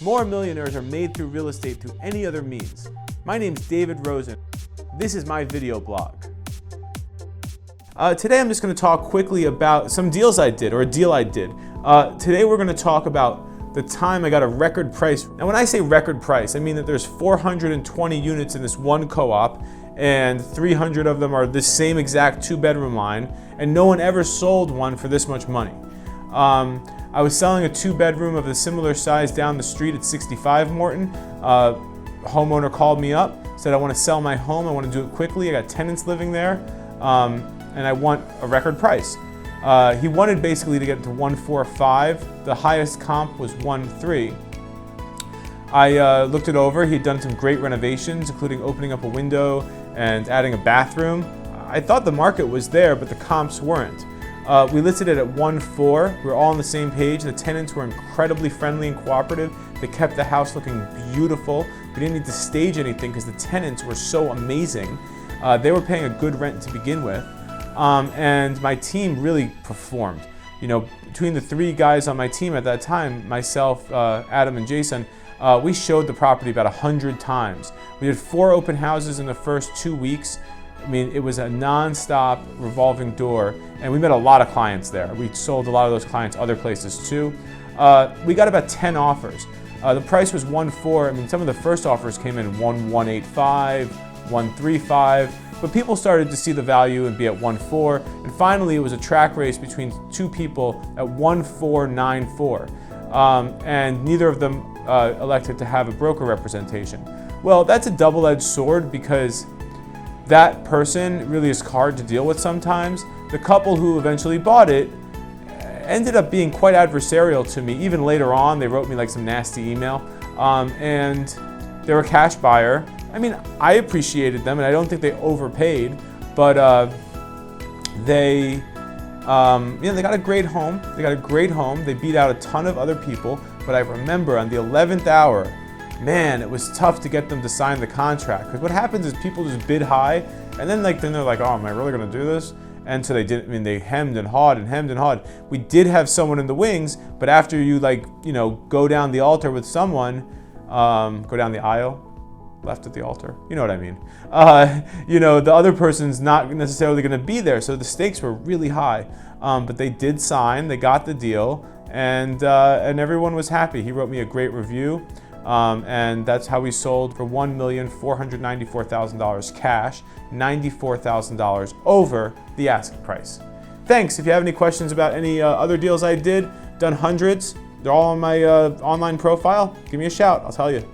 More millionaires are made through real estate through any other means. My name's David.Rosen. This is my video blog. Today I'm just going to talk quickly about some deals I did, or a deal I did. Today we're going to talk about the time I got a record price. Now when I say record price, I mean that there's 420 units in this one co-op, and 300 of them are this same exact 2-bedroom line, and no one ever sold one for this much money. I was selling a 2-bedroom of a similar size down the street at 65 Morton. Homeowner called me up, said I want to sell my home, I want to do it quickly, I got tenants living there, and I want a record price. He wanted basically to get it to 145. The highest comp was 1.3. I looked it over. He had done some great renovations, including opening up a window and adding a bathroom. I thought the market was there, but the comps weren't. We listed it at 1.4. We were all on the same page. The tenants were incredibly friendly and cooperative. They kept the house looking beautiful. We didn't need to stage anything because the tenants were so amazing. They were paying a good rent to begin with. And my team really performed. You know, between the 3 guys on my team at that time, myself, Adam, and Jason, we showed the property about 100 times. We did 4 open houses in the first 2 weeks. I mean, it was a non-stop revolving door, and we met a lot of clients there. We sold a lot of those clients other places too. We got about 10 offers. The price was 1.4. I mean, some of the first offers came in 1.185, 1.35, but people started to see the value and be at 1.4, and finally it was a track race between 2 people at 1.494, and neither of them elected to have a broker representation. Well, that's a double-edged sword because that person really is hard to deal with sometimes. The couple who eventually bought it ended up being quite adversarial to me. Even later on, they wrote me like some nasty email, and they were a cash buyer. I mean, I appreciated them, and I don't think they overpaid, but they got a great home. They got a great home. They beat out a ton of other people, but I remember on the 11th hour, man, it was tough to get them to sign the contract. Because what happens is people just bid high, and then they're like, oh, am I really going to do this? And so they didn't. I mean, they hemmed and hawed and hemmed and hawed. We did have someone in the wings, but after you go down the altar with someone, go down the aisle, left at the altar, you know what I mean. The other person's not necessarily going to be there, so the stakes were really high. But they did sign. They got the deal, and everyone was happy. He wrote me a great review. And that's how we sold for $1,494,000 cash, $94,000 over the asking price. Thanks. If you have any questions about any other deals I did, done hundreds, they're all on my online profile, give me a shout. I'll tell you.